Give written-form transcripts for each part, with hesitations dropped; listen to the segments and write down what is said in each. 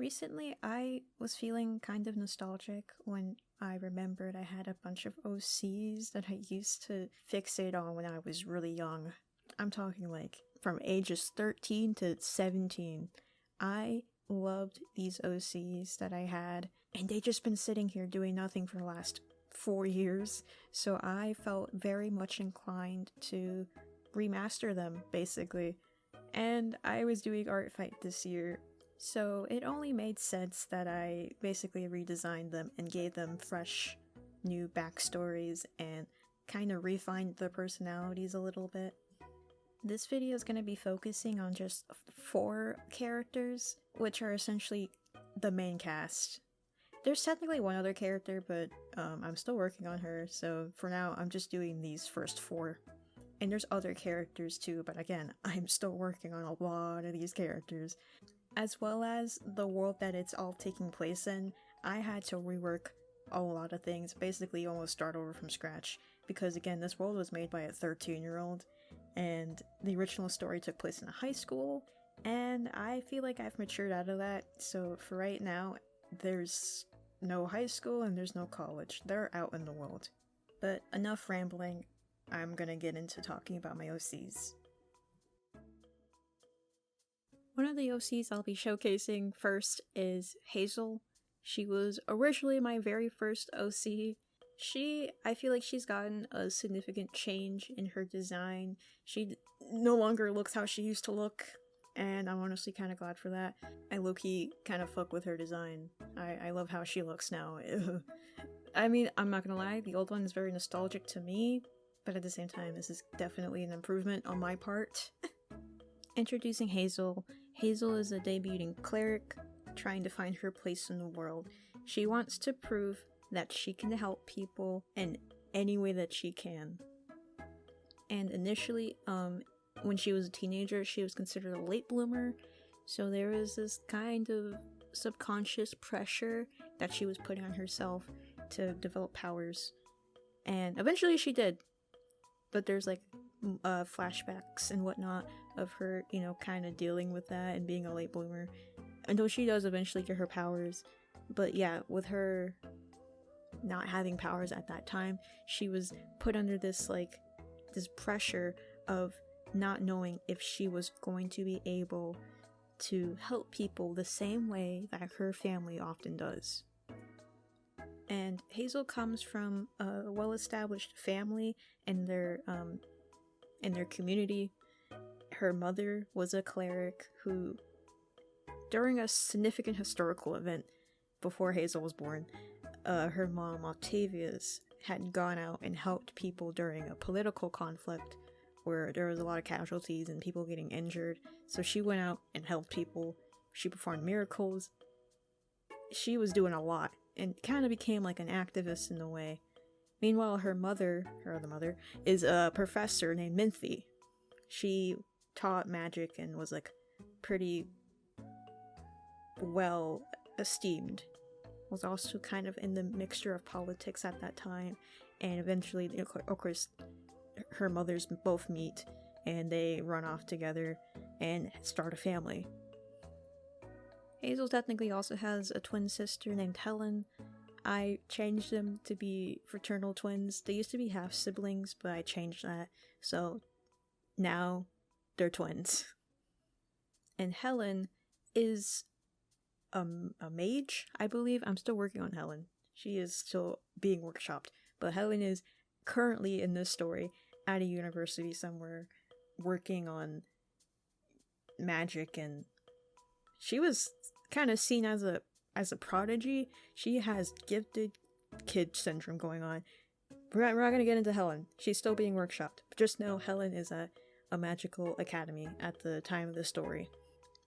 Recently, I was feeling kind of nostalgic when I remembered I had a bunch of OCs that I used to fixate on when I was really young. I'm talking like from ages 13 to 17. I loved these OCs that I had, and they just been sitting here doing nothing for the last 4 years, so I felt very much inclined to remaster them, basically. And I was doing Art Fight this year, so it only made sense that I basically redesigned them and gave them fresh new backstories and kind of refined the personalities a little bit. This video is going to be focusing on just 4 characters, which are essentially the main cast. There's technically one other character, but I'm still working on her, so for now I'm just doing these first 4. And there's other characters too, but again, I'm still working on a lot of these characters. As well as the world that it's all taking place in, I had to rework a lot of things, basically almost start over from scratch. Because again, this world was made by a 13-year-old, and the original story took place in a high school, and I feel like I've matured out of that, so for right now, there's no high school and there's no college. They're out in the world. But enough rambling, I'm gonna get into talking about my OCs. One of the OCs I'll be showcasing first is Hazel. She was originally my very first OC. I feel like she's gotten a significant change in her design. She no longer looks how she used to look, and I'm honestly kind of glad for that. I low-key kind of fuck with her design. I love how she looks now. I mean, I'm not gonna lie, the old one is very nostalgic to me, but at the same time, this is definitely an improvement on my part. Introducing Hazel. Hazel is a debuting cleric trying to find her place in the world. She wants to prove that she can help people in any way that she can. And initially, when she was a teenager, she was considered a late bloomer, so there was this kind of subconscious pressure that she was putting on herself to develop powers. And eventually she did. But there's like flashbacks and whatnot of her, kind of dealing with that and being a late bloomer until she does eventually get her powers. But yeah, with her not having powers at that time, she was put under this pressure of not knowing if she was going to be able to help people the same way that her family often does. And Hazel comes from a well-established family in their community. Her mother was a cleric who, during a significant historical event before Hazel was born, her mom, Octavius, had gone out and helped people during a political conflict where there was a lot of casualties and people getting injured. So she went out and helped people. She performed miracles. She was doing a lot and kind of became like an activist in a way. Meanwhile, her other mother, is a professor named Minthy. She taught magic and was pretty well esteemed. Was also kind of in the mixture of politics at that time, and eventually, of course, her mothers both meet and they run off together and start a family. Hazel technically also has a twin sister named Helen. I changed them to be fraternal twins. They used to be half siblings, but I changed that, so now they're twins. And Helen is a mage, I believe. I'm still working on Helen. She is still being workshopped, but Helen is currently in this story at a university somewhere working on magic, and she was kind of seen as a prodigy. She has gifted kid syndrome going on. We're not gonna get into Helen. She's still being workshopped, but just know Helen is at a magical academy at the time of the story.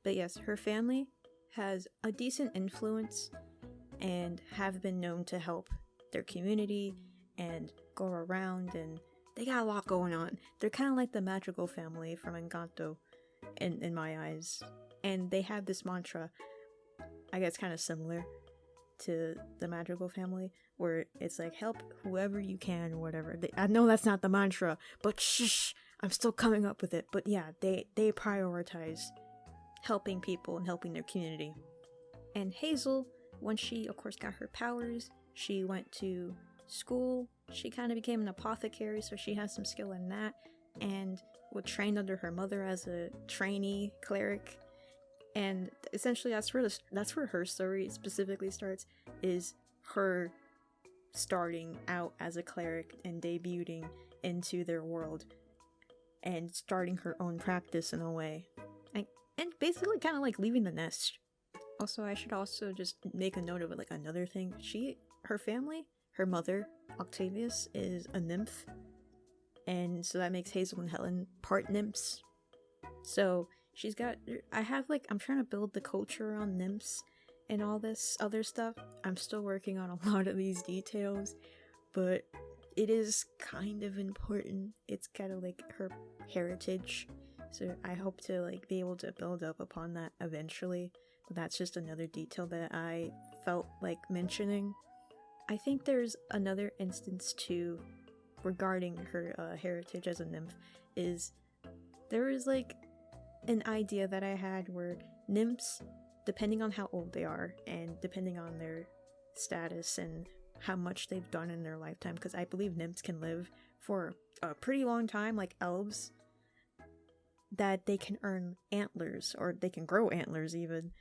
But yes, her family has a decent influence and have been known to help their community and go around, and they got a lot going on. They're kind of like the magical family from Encanto in my eyes. And they have this mantra, I guess kind of similar to the magical family, where it's like, help whoever you can or whatever. I know that's not the mantra, but shh, I'm still coming up with it. But yeah, they prioritize helping people and helping their community. And Hazel, once she, of course, got her powers, she went to school. She kind of became an apothecary, so she has some skill in that, and was trained under her mother as a trainee cleric. And essentially, that's where her story specifically starts, is her starting out as a cleric and debuting into their world and starting her own practice in a way, and basically kind of like leaving the nest. Also, I should also just make a note of it, like another thing. Her family, her mother, Octavius, is a nymph, and so that makes Hazel and Helen part nymphs. So I'm trying to build the culture around nymphs and all this other stuff. I'm still working on a lot of these details, but it is kind of important. It's kind of like her heritage, so I hope to like be able to build up upon that eventually. But that's just another detail that I felt like mentioning. I think there's another instance too regarding her heritage as a nymph, is there is like an idea that I had where nymphs, depending on how old they are and depending on their status and how much they've done in their lifetime, because I believe nymphs can live for a pretty long time like elves, that they can earn antlers, or they can grow antlers even,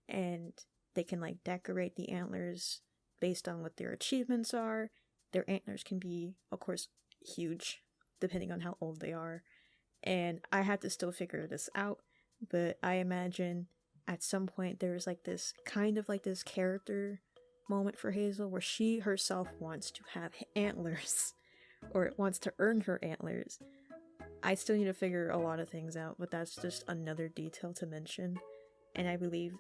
and they can like decorate the antlers based on what their achievements are. Their antlers can be, of course, huge depending on how old they are, and I had to still figure this out, but I imagine at some point there's like this kind of like this character moment for Hazel where she herself wants to have antlers, or wants to earn her antlers. I still need to figure a lot of things out, but that's just another detail to mention, and I believe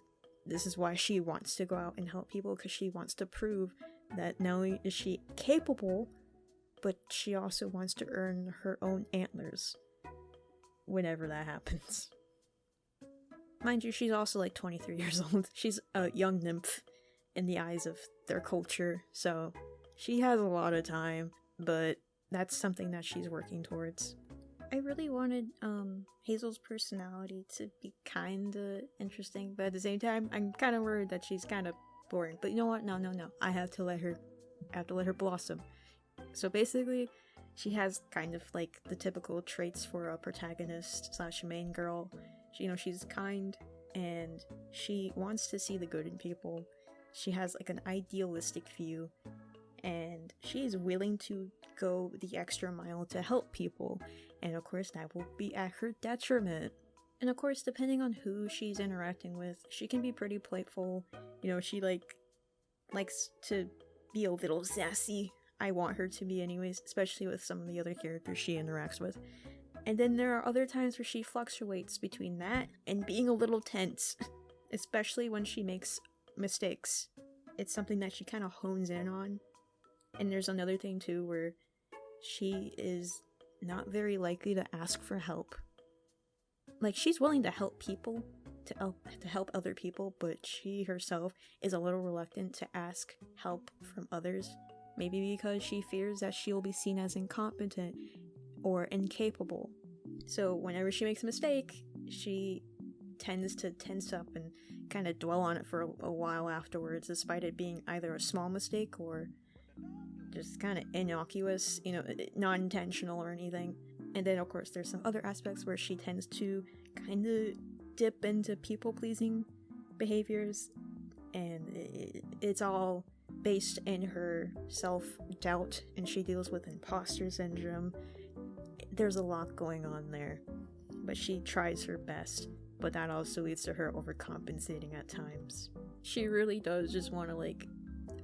this is why she wants to go out and help people, because she wants to prove that not only is she capable, but she also wants to earn her own antlers whenever that happens. Mind you, she's also like 23 years old. She's a young nymph in the eyes of their culture, so she has a lot of time, but that's something that she's working towards. I really wanted Hazel's personality to be kinda interesting, but at the same time, I'm kind of worried that she's kind of boring. But you know what? No. I have to let her blossom. So basically, she has kind of like the typical traits for a protagonist / main girl. She's kind, and she wants to see the good in people. She has like an idealistic view, and she is willing to go the extra mile to help people. And of course, that will be at her detriment. And of course, depending on who she's interacting with, she can be pretty playful. She likes to be a little sassy. I want her to be anyways, especially with some of the other characters she interacts with. And then there are other times where she fluctuates between that and being a little tense, especially when she makes mistakes. It's something that she kind of hones in on. And there's another thing too where she is not very likely to ask for help. Like, she's willing to help people, to help other people, but she herself is a little reluctant to ask help from others. Maybe because she fears that she'll be seen as incompetent or incapable. So whenever she makes a mistake, she tends to tense up and kind of dwell on it for a while afterwards, despite it being either a small mistake or just kind of innocuous, not intentional or anything. And then of course there's some other aspects where she tends to kind of dip into people-pleasing behaviors, and it's all based in her self-doubt, and she deals with imposter syndrome. There's a lot going on there, but she tries her best, but that also leads to her overcompensating at times. She really does just want to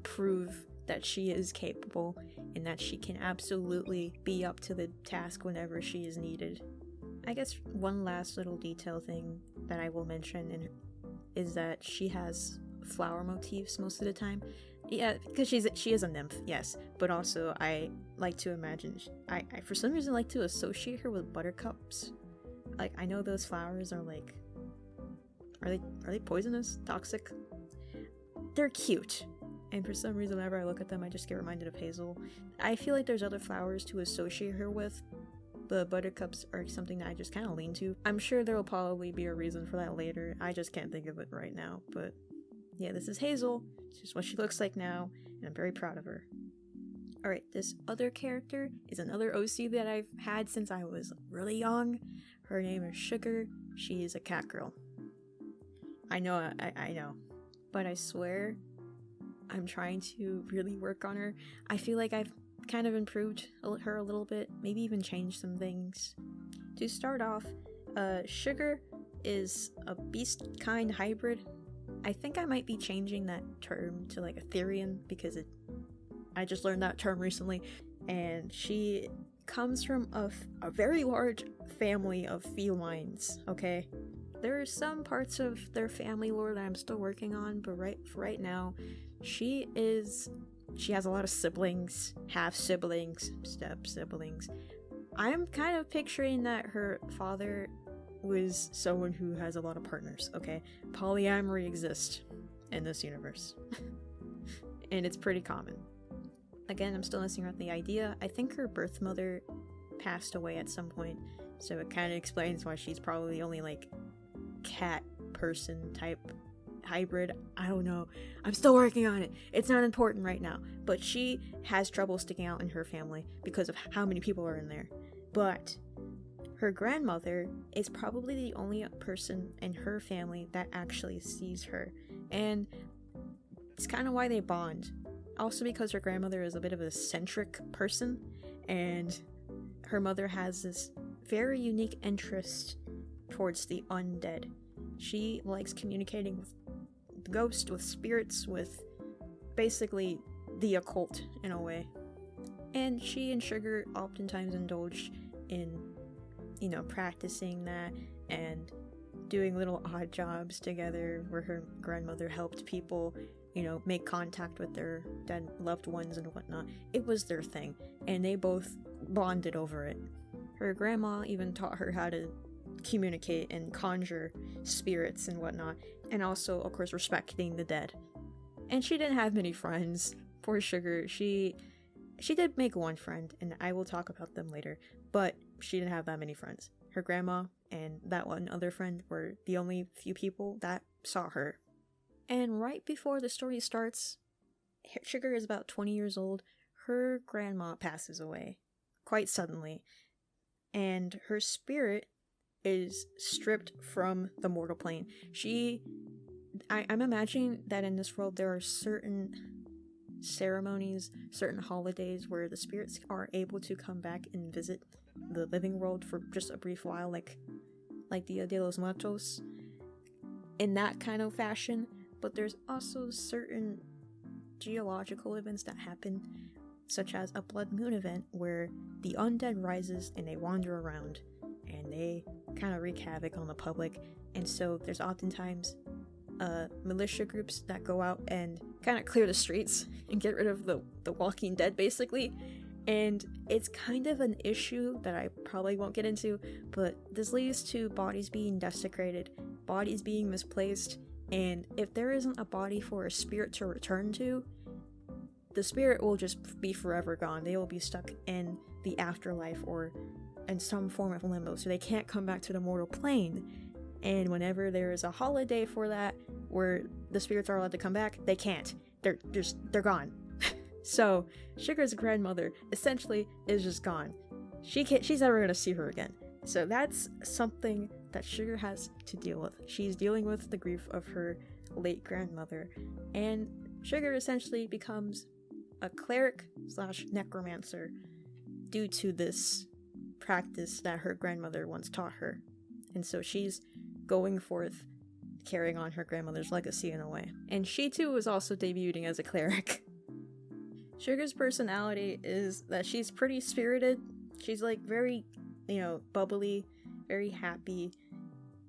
prove that she is capable and that she can absolutely be up to the task whenever she is needed. I guess one last little detail thing that I will mention is that she has flower motifs most of the time. Yeah, because she is a nymph, yes, but also I like to imagine, I for some reason like to associate her with buttercups. I know those flowers are are they poisonous, toxic? They're cute. And for some reason, whenever I look at them, I just get reminded of Hazel. I feel like there's other flowers to associate her with, but buttercups are something that I just kind of lean to. I'm sure there will probably be a reason for that later. I just can't think of it right now, but yeah, this is Hazel. This is what she looks like now, and I'm very proud of her. Alright, this other character is another OC that I've had since I was really young. Her name is Sugar. She is a cat girl. I know, I know. But I swear, I'm trying to really work on her. I feel like I've kind of improved her a little bit, maybe even changed some things. To start off, Sugar is a beast kind hybrid. I think I might be changing that term to like Etherean because I just learned that term recently, and she comes from a very large family of felines, okay? There are some parts of their family lore that I'm still working on, but right now, she has a lot of siblings, half-siblings, step-siblings. I'm kind of picturing that her father was someone who has a lot of partners, okay? Polyamory exists in this universe. And it's pretty common. Again, I'm still messing around with the idea. I think her birth mother passed away at some point, so it kind of explains why she's probably only like cat person type hybrid. I don't know. I'm still working on it. It's not important right now, but she has trouble sticking out in her family because of how many people are in there. But her grandmother is probably the only person in her family that actually sees her, and it's kind of why they bond. Also because her grandmother is a bit of an eccentric person, and her mother has this very unique interest towards the undead. She likes communicating with ghosts, with spirits, with basically the occult in a way. And she and Sugar oftentimes indulge in, practicing that and doing little odd jobs together where her grandmother helped people, make contact with their dead loved ones and whatnot. It was their thing, and they both bonded over it. Her grandma even taught her how to communicate and conjure spirits and whatnot, and also, of course, respecting the dead. And she didn't have many friends. Poor Sugar. She did make one friend, and I will talk about them later, but she didn't have that many friends. Her grandma and that one other friend were the only few people that saw her. And right before the story starts, Sugar is about 20 years old. Her grandma passes away quite suddenly, and her spirit is stripped from the mortal plane. I'm imagining that in this world there are certain ceremonies, certain holidays where the spirits are able to come back and visit the living world for just a brief while, like Dia de los Muertos, in that kind of fashion. But there's also certain geological events that happen, such as a blood moon event where the undead rises and they wander around and they kind of wreak havoc on the public. And so there's oftentimes militia groups that go out and kind of clear the streets and get rid of the walking dead, basically. And it's kind of an issue that I probably won't get into, but this leads to bodies being desecrated, bodies being misplaced, and if there isn't a body for a spirit to return to, the spirit will just be forever gone. They will be stuck in the afterlife or in some form of limbo, so they can't come back to the mortal plane. And whenever there is a holiday for that, where the spirits are allowed to come back, they can't. They're gone. So Sugar's grandmother essentially is just gone. She's never gonna see her again. So that's something that Sugar has to deal with. She's dealing with the grief of her late grandmother, and Sugar essentially becomes a cleric / necromancer due to this practice that her grandmother once taught her. And so she's going forth, carrying on her grandmother's legacy in a way. And she too is also debuting as a cleric. Sugar's personality is that she's pretty spirited. She's like very, bubbly, very happy,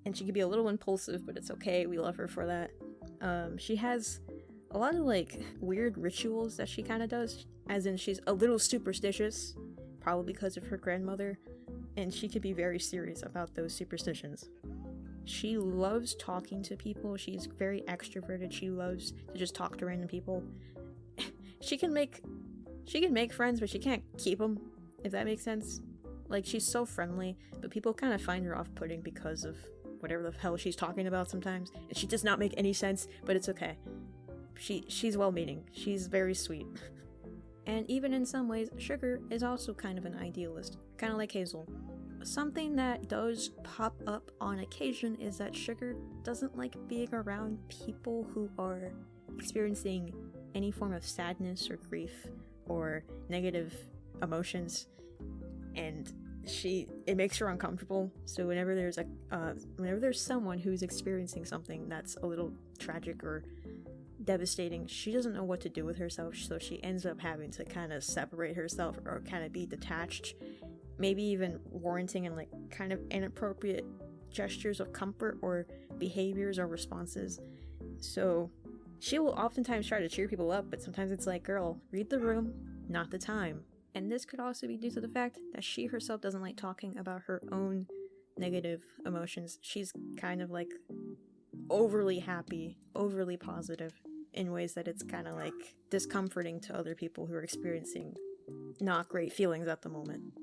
and she can be a little impulsive, but it's okay. We love her for that. She has a lot of like weird rituals that she kind of does, as in she's a little superstitious, probably because of her grandmother, and she can be very serious about those superstitions. She loves talking to people. She's very extroverted. She loves to just talk to random people. She can make friends, but she can't keep them, if that makes sense. Like, she's so friendly, but people kind of find her off-putting because of whatever the hell she's talking about sometimes, and she does not make any sense, but it's okay. She's well-meaning. She's very sweet. And even in some ways, Sugar is also kind of an idealist, kind of like Hazel. Something that does pop up on occasion is that Sugar doesn't like being around people who are experiencing any form of sadness or grief or negative emotions, and it makes her uncomfortable. So whenever there's someone who's experiencing something that's a little tragic or devastating, she doesn't know what to do with herself, so she ends up having to kind of separate herself or kind of be detached, maybe even warranting in like kind of inappropriate gestures of comfort or behaviors or responses. So she will oftentimes try to cheer people up, but sometimes it's like, girl, read the room, not the time. And this could also be due to the fact that she herself doesn't like talking about her own negative emotions. She's kind of like overly happy, overly positive in ways that it's kind of like discomforting to other people who are experiencing not great feelings at the moment.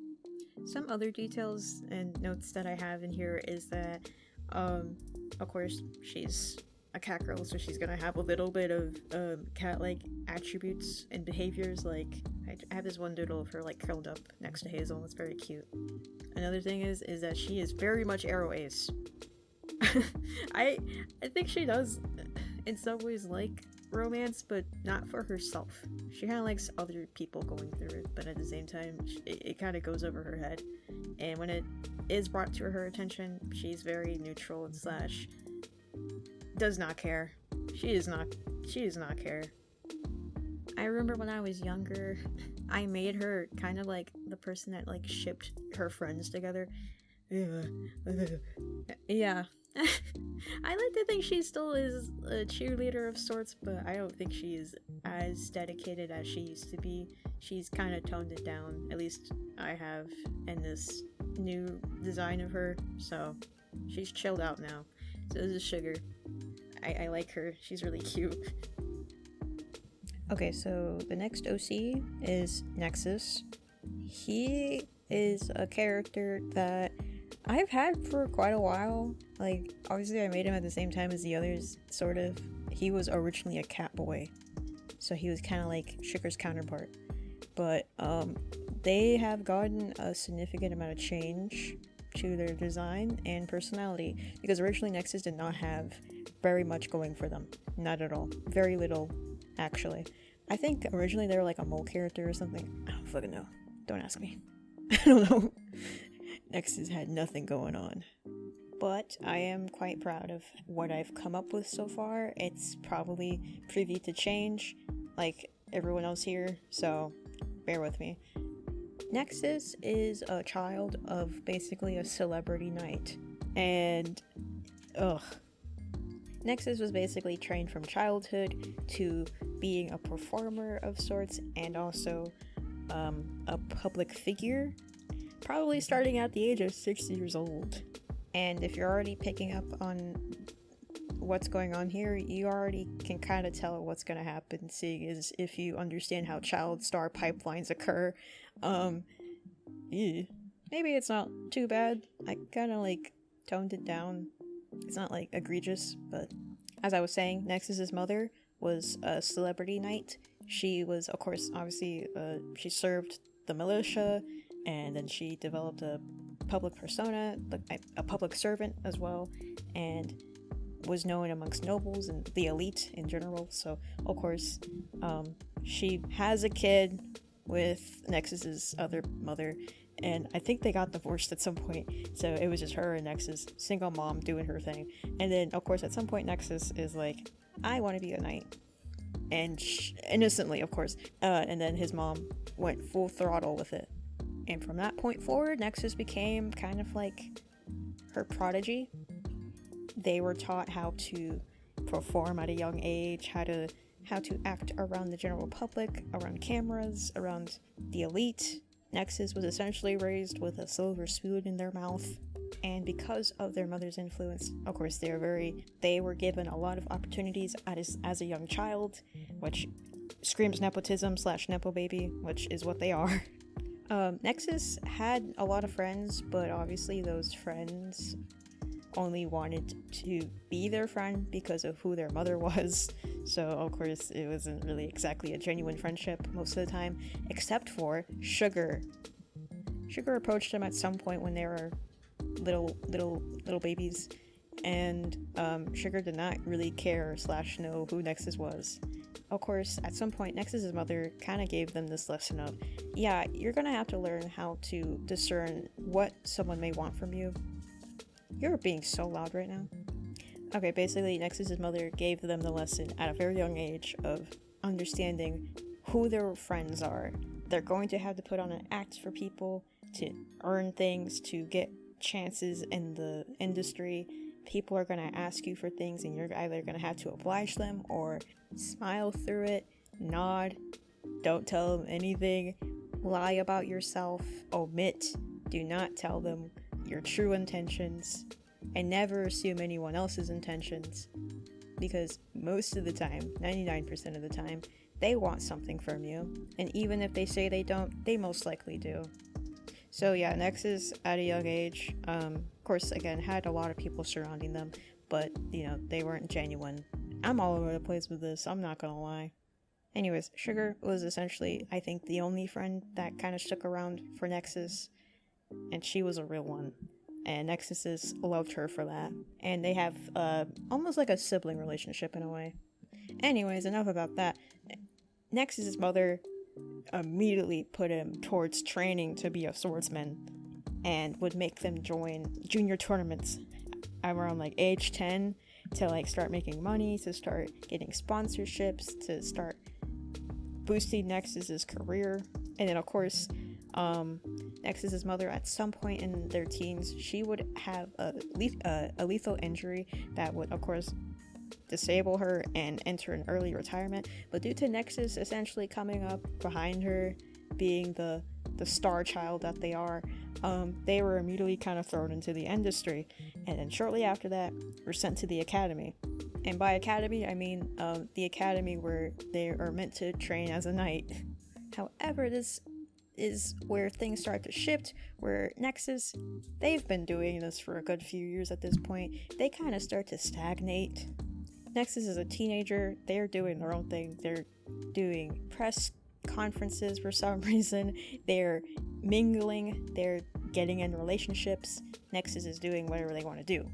Some other details and notes that I have in here is that, of course, she's a cat girl, so she's gonna have a little bit of cat-like attributes and behaviors. Like, I have this one doodle of her like curled up next to Hazel. It's very cute. Another thing is that she is very much Arrow Ace. I think she does in some ways like romance, but not for herself. She kind of likes other people going through it, but at the same time, it kind of goes over her head. And when it is brought to her attention, she's very neutral and slash does not care. She does not care. I remember when I was younger, I made her kind of like the person that like shipped her friends together. Yeah. I like to think she still is a cheerleader of sorts, but I don't think she is as dedicated as she used to be. She's kind of toned it down, at least I have in this new design of her, so she's chilled out now. So this is Sugar. I like her. She's really cute. Okay, so the next OC is Nexus. He is a character that I've had for quite a while. Like, obviously I made him at the same time as the others, sort of. He was originally a cat boy, so he was kind of like Sugar's counterpart. But they have gotten a significant amount of change to their design and personality, because originally Nexus did not have very much going for them. Not at all. Very little, actually. I think originally they were like a mole character or something. I don't fucking know. Don't ask me. I don't know. Nexus had nothing going on. But I am quite proud of what I've come up with so far. It's probably privy to change, like everyone else here, so bear with me. Nexus is a child of basically a celebrity knight, and Nexus was basically trained from childhood to being a performer of sorts, and also a public figure, probably starting at the age of 6 years old. And if you're already picking up on what's going on here, you already can kind of tell what's going to happen, seeing as if you understand how child star pipelines occur. Maybe it's not too bad. I kind of like toned it down. It's not like egregious, but as I was saying, Nexus's mother was a celebrity knight. She was, of course, obviously, she served the militia, and then she developed a public persona, a public servant as well, and was known amongst nobles and the elite in general. So, of course, she has a kid with Nexus's other mother, and I think they got divorced at some point, so it was just her and Nexus, single mom, doing her thing. And then, of course, at some point, Nexus is like, I want to be a knight. And innocently, of course. And then his mom went full throttle with it. And from that point forward, Nexus became kind of like her prodigy. They were taught how to perform at a young age, how to act around the general public, around cameras, around the elite. Nexus was essentially raised with a silver spoon in their mouth, and because of their mother's influence, of course, they were given a lot of opportunities as a young child, which screams nepotism / nepo baby, which is what they are. Nexus had a lot of friends, but obviously those friends only wanted to be their friend because of who their mother was. So of course it wasn't really exactly a genuine friendship most of the time, except for Sugar. Sugar approached him at some point when they were little babies, and Sugar did not really care / know who Nexus was. Of course, at some point, Nexus's mother kind of gave them this lesson of, yeah, you're gonna have to learn how to discern what someone may want from you. You're being so loud right now. Okay, basically, Nexus's mother gave them the lesson at a very young age of understanding who their friends are. They're going to have to put on an act for people to earn things, to get chances in the industry. People are going to ask you for things, and you're either going to have to oblige them or smile through it, nod, don't tell them anything, lie about yourself, omit, do not tell them your true intentions, and never assume anyone else's intentions, because most of the time, 99% of the time, they want something from you, and even if they say they don't, they most likely do. So yeah, Nexus at a young age, of course, again, had a lot of people surrounding them, but, you know, they weren't genuine. I'm all over the place with this, I'm not gonna lie. Anyways, Sugar was essentially, I think, the only friend that kind of stuck around for Nexus, and she was a real one. And Nexus loved her for that. And they have almost like a sibling relationship in a way. Anyways, enough about that. Nexus's mother immediately put him towards training to be a swordsman and would make them join junior tournaments around like age 10 to like start making money, to start getting sponsorships, to start boosting Nexus's career. And then of course, Nexus's mother at some point in their teens, she would have a lethal injury that would of course disable her and enter an early retirement, but due to Nexus essentially coming up behind her, being the star child that they are, they were immediately kind of thrown into the industry, and then shortly after that were sent to the academy. And by academy I mean the academy where they are meant to train as a knight. However, this is where things start to shift, where Nexus, they've been doing this for a good few years at this point, they kind of start to stagnate. Nexus is a teenager, they're doing their own thing, they're doing press conferences for some reason, they're mingling, they're getting in relationships. Nexus is doing whatever they want to do,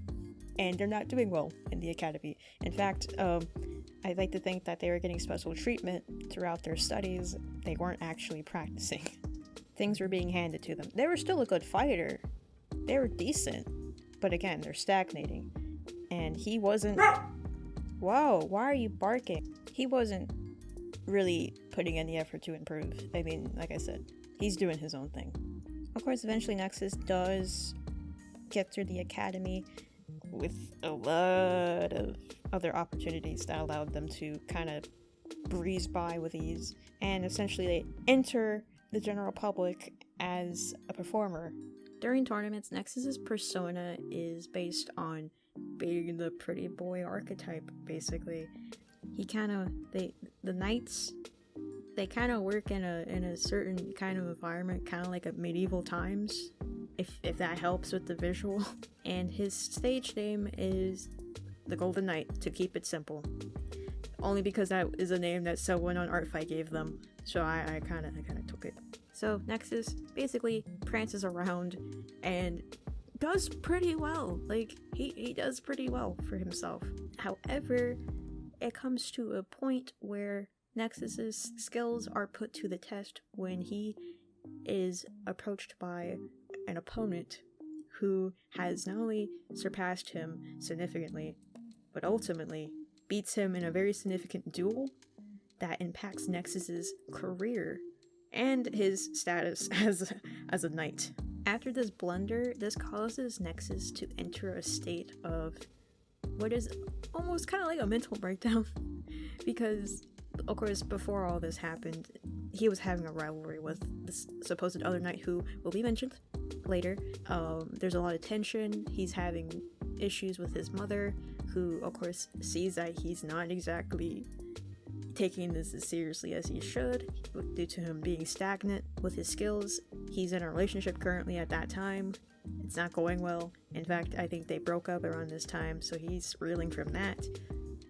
and they're not doing well in the academy. In fact, I'd like to think that they were getting special treatment throughout their studies. They weren't actually practicing. Things were being handed to them. They were still a good fighter, they were decent, but again, they're stagnating. And he wasn't... Whoa, why are you barking? He wasn't really putting any effort to improve. I mean, like I said, he's doing his own thing. Of course, eventually Nexus does get through the academy with a lot of other opportunities that allowed them to kind of breeze by with ease, and essentially they enter the general public as a performer. During tournaments, Nexus's persona is based on being the pretty boy archetype, basically. He kind of, the knights, they kind of work in a certain kind of environment, kind of like a medieval times, if that helps with the visual. And his stage name is the Golden Knight, to keep it simple. Only because that is a name that someone on Artfight gave them, so I kind of took it. So Nexus basically prances around and does pretty well. Like, he does pretty well for himself. However, it comes to a point where Nexus's skills are put to the test when he is approached by an opponent who has not only surpassed him significantly, but ultimately beats him in a very significant duel that impacts Nexus's career and his status as a knight. After this blunder, this causes Nexus to enter a state of what is almost kind of like a mental breakdown, because of course before all this happened, he was having a rivalry with this supposed other knight who will be mentioned later. There's a lot of tension. He's having issues with his mother, who of course sees that he's not exactly taking this as seriously as he should due to him being stagnant with his skills. He's in a relationship currently at that time, It's not going well. In fact, I think they broke up around this time, so he's reeling from that.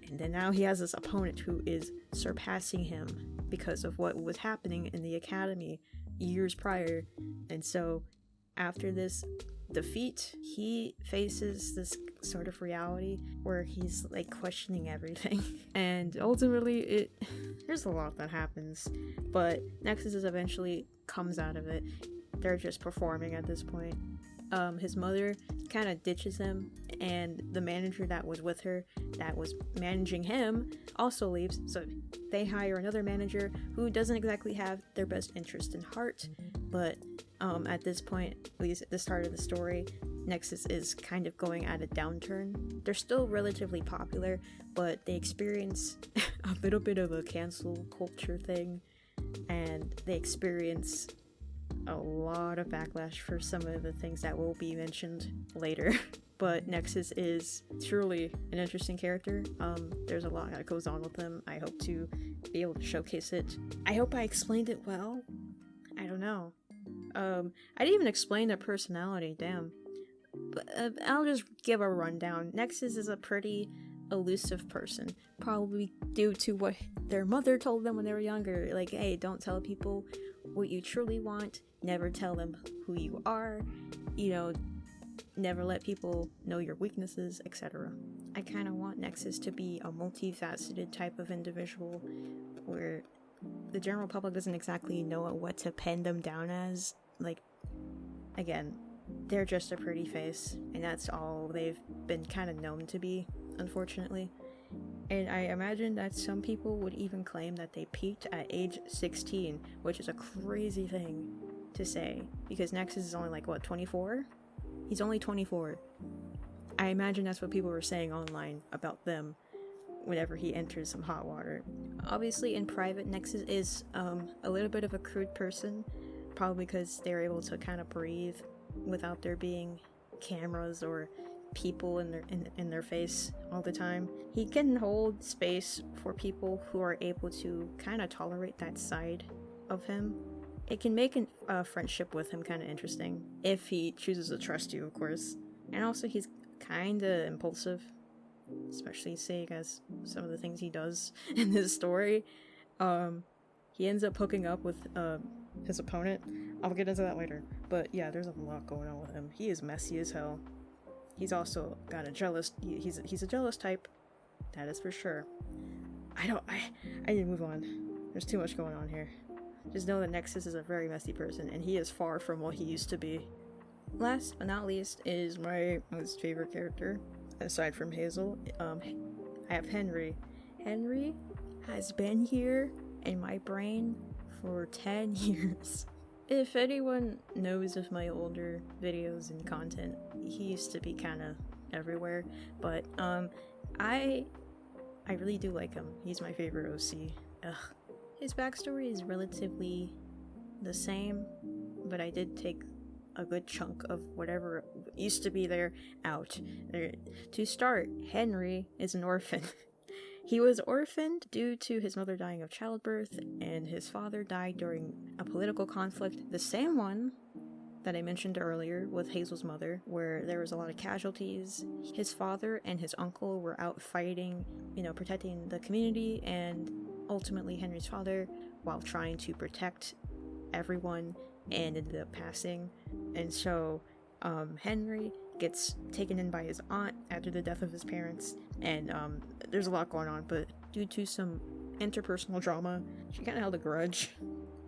And then now he has this opponent who is surpassing him because of what was happening in the academy years prior. And so after this defeat, he faces this sort of reality where he's like questioning everything. And ultimately there's a lot that happens, but Nexus is eventually comes out of it. They're just performing at this point. His mother kind of ditches him, and the manager that was with her, that was managing him, also leaves, so they hire another manager who doesn't exactly have their best interest in heart. But at this point, at least at the start of the story, Nexus is kind of going at a downturn. They're still relatively popular, but they experience a little bit of a cancel culture thing, and they experience a lot of backlash for some of the things that will be mentioned later. But Nexus is truly an interesting character. There's a lot that goes on with him. I hope to be able to showcase it. I hope I explained it well. I don't know. I didn't even explain their personality, damn. But I'll just give a rundown. Nexus is a pretty elusive person, probably due to what their mother told them when they were younger. Like, hey, don't tell people what you truly want, never tell them who you are, never let people know your weaknesses, etc. I kind of want Nexus to be a multifaceted type of individual where the general public doesn't exactly know what to pin them down as. Like, again, they're just a pretty face, and that's all they've been kind of known to be, unfortunately. And I imagine that some people would even claim that they peaked at age 16, which is a crazy thing to say, because Nexus is only 24? He's only 24. I imagine that's what people were saying online about them whenever he enters some hot water. Obviously, in private, Nexus is a little bit of a crude person, probably because they're able to kind of breathe without there being cameras or people in their face all the time. He can hold space for people who are able to kind of tolerate that side of him. It can make a friendship with him kind of interesting, if he chooses to trust you, of course. And also, he's kind of impulsive, especially seeing as some of the things he does in this story. He ends up hooking up with his opponent. I'll get into that later. But yeah, there's a lot going on with him. He is messy as hell. He's also got a jealous, he's a jealous type, that is for sure. I need to move on. There's too much going on here. Just know that Nexus is a very messy person, and he is far from what he used to be. Last but not least is my most favorite character, aside from Hazel. I have Henry. Henry has been here in my brain for 10 years. If anyone knows of my older videos and content, he used to be kind of everywhere, but I really do like him. He's my favorite OC. Ugh. His backstory is relatively the same, but I did take a good chunk of whatever used to be there out. To start, Henry is an orphan. He was orphaned due to his mother dying of childbirth, and his father died during a political conflict, the same one that I mentioned earlier with Hazel's mother, where there was a lot of casualties. His father and his uncle were out fighting, protecting the community, and ultimately Henry's father, while trying to protect everyone, and ended up passing. And so Henry gets taken in by his aunt after the death of his parents, and there's a lot going on, but due to some interpersonal drama, she kind of held a grudge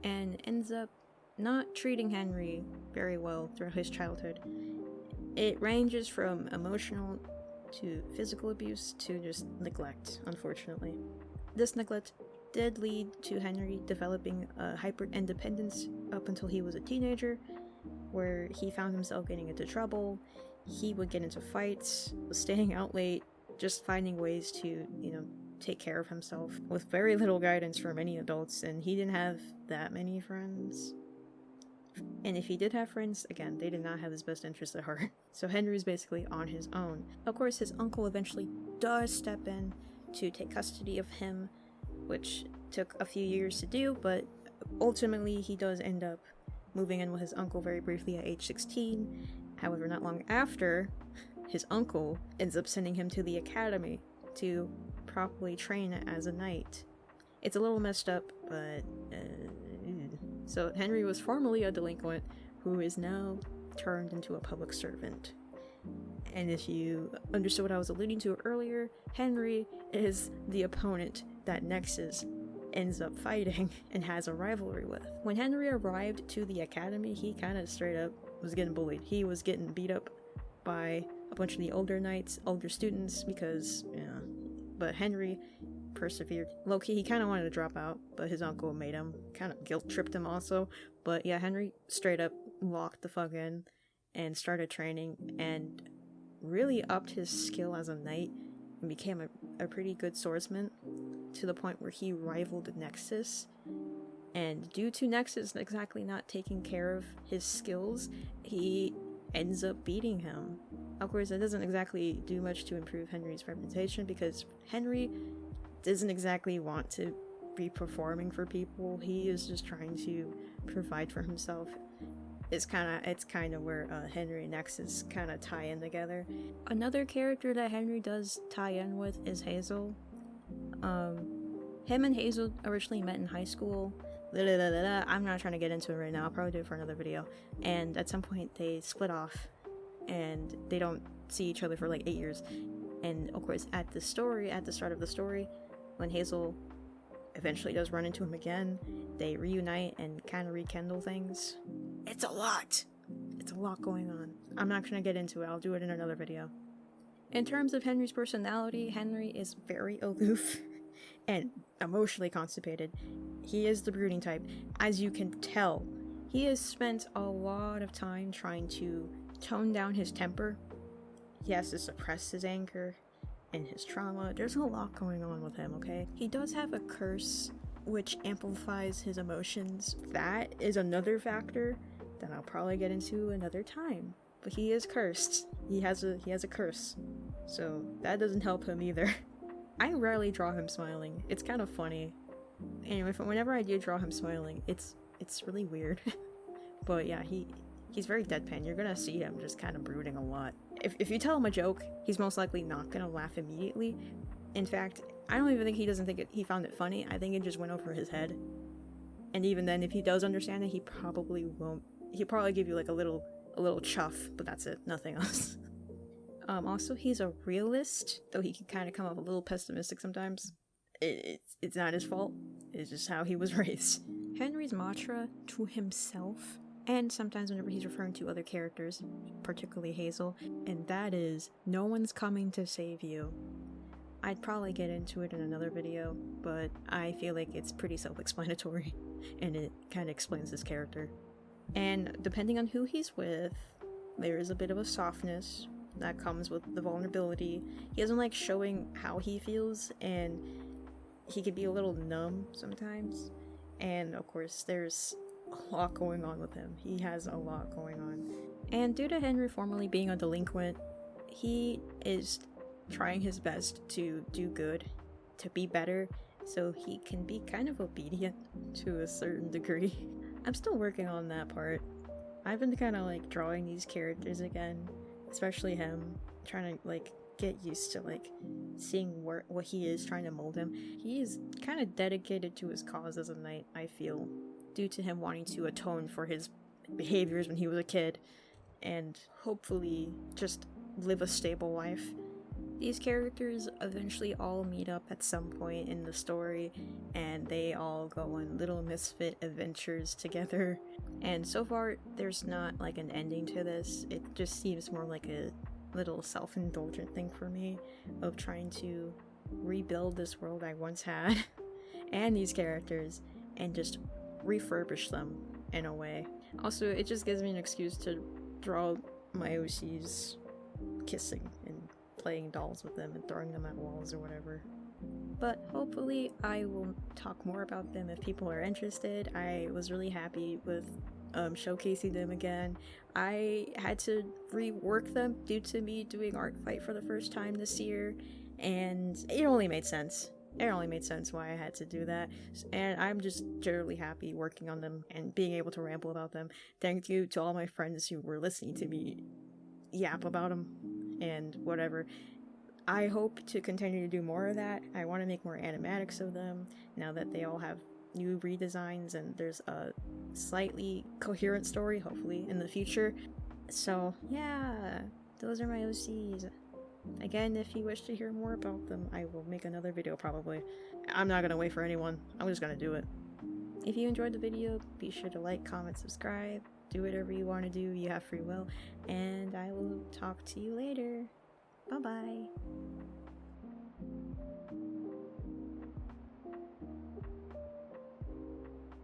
and ends up not treating Henry very well throughout his childhood. It ranges from emotional to physical abuse to just neglect, unfortunately. This neglect did lead to Henry developing a hyper-independence up until he was a teenager, where he found himself getting into trouble. He would get into fights, staying out late, just finding ways to, take care of himself with very little guidance from any adults, and he didn't have that many friends. And if he did have friends, again, they did not have his best interests at heart. So Henry's basically on his own. Of course, his uncle eventually does step in to take custody of him, which took a few years to do, but ultimately he does end up moving in with his uncle very briefly at age 16, However, not long after, his uncle ends up sending him to the academy to properly train as a knight. It's a little messed up, but so Henry was formerly a delinquent who is now turned into a public servant. And if you understood what I was alluding to earlier, Henry is the opponent that Nexus ends up fighting and has a rivalry with. When Henry arrived to the academy, he kind of straight up was getting bullied. He was getting beat up by a bunch of the older knights, older students, because, yeah. But Henry persevered. Low-key, he kind of wanted to drop out, but his uncle made him, kind of guilt-tripped him also. But yeah, Henry straight up locked the fuck in and started training and really upped his skill as a knight and became a pretty good swordsman to the point where he rivaled Nexus. And due to Nexus exactly not taking care of his skills, he ends up beating him. Of course, it doesn't exactly do much to improve Henry's reputation because Henry doesn't exactly want to be performing for people. He is just trying to provide for himself. It's kind of where Henry and Nexus kind of tie in together. Another character that Henry does tie in with is Hazel. Him and Hazel originally met in high school. I'm not trying to get into it right now. I'll probably do it for another video. And at some point they split off and they don't see each other for like 8 years. And of course at the start of the story, when Hazel eventually does run into him again, they reunite and kind of rekindle things. It's a lot going on. I'm not gonna get into it. I'll do it in another video. In terms of Henry's personality, Henry is very aloof and emotionally constipated. He is the brooding type. As you can tell, he has spent a lot of time trying to tone down his temper. He has to suppress his anger and his trauma. There's a lot going on with him, okay? He does have a curse which amplifies his emotions. That is another factor that I'll probably get into another time. But he is cursed. He has a curse. So that doesn't help him either. I rarely draw him smiling. It's kind of funny. Anyway, whenever I do draw him smiling, it's really weird. But yeah, he's very deadpan. You're gonna see him just kind of brooding a lot. If you tell him a joke, he's most likely not gonna laugh immediately. In fact, I don't even think he found it funny. I think it just went over his head. And even then, if he does understand it, he probably won't. He'll probably give you like a little chuff, but that's it. Nothing else. Also, he's a realist, though he can kind of come off a little pessimistic sometimes. It's not his fault. It's just how he was raised. Henry's mantra to himself, and sometimes whenever he's referring to other characters, particularly Hazel, and that is, no one's coming to save you. I'd probably get into it in another video, but I feel like it's pretty self-explanatory, and it kind of explains his character. And depending on who he's with, there is a bit of a softness that comes with the vulnerability. He doesn't like showing how he feels, and he can be a little numb sometimes. And of course, there's a lot going on with him. He has a lot going on. And due to Henry formerly being a delinquent, he is trying his best to do good, to be better, so he can be kind of obedient to a certain degree. I'm still working on that part. I've been kind of like drawing these characters again, especially him, trying to like get used to like seeing what he is, trying to mold him. He is kind of dedicated to his cause as a knight, I feel, due to him wanting to atone for his behaviors when he was a kid and hopefully just live a stable life. These characters eventually all meet up at some point in the story, and they all go on little misfit adventures together. And so far, there's not like an ending to this. It just seems more like a little self-indulgent thing for me of trying to rebuild this world I once had and these characters and just refurbish them in a way. Also, it just gives me an excuse to draw my OCs kissing and playing dolls with them and throwing them at walls or whatever. But hopefully I will talk more about them if people are interested. I was really happy with showcasing them again. I had to rework them due to me doing Art Fight for the first time this year, and it only made sense. It only made sense why I had to do that, and I'm just generally happy working on them and being able to ramble about them. Thank you to all my friends who were listening to me yap about them and whatever. I hope to continue to do more of that. I want to make more animatics of them now that they all have new redesigns and there's a slightly coherent story, hopefully, in the future. So, yeah, those are my OCs. Again, if you wish to hear more about them, I will make another video probably. I'm not gonna wait for anyone. I'm just gonna do it. If you enjoyed the video, be sure to like, comment, subscribe, do whatever you want to do. You have free will. And I will talk to you later. Bye-bye.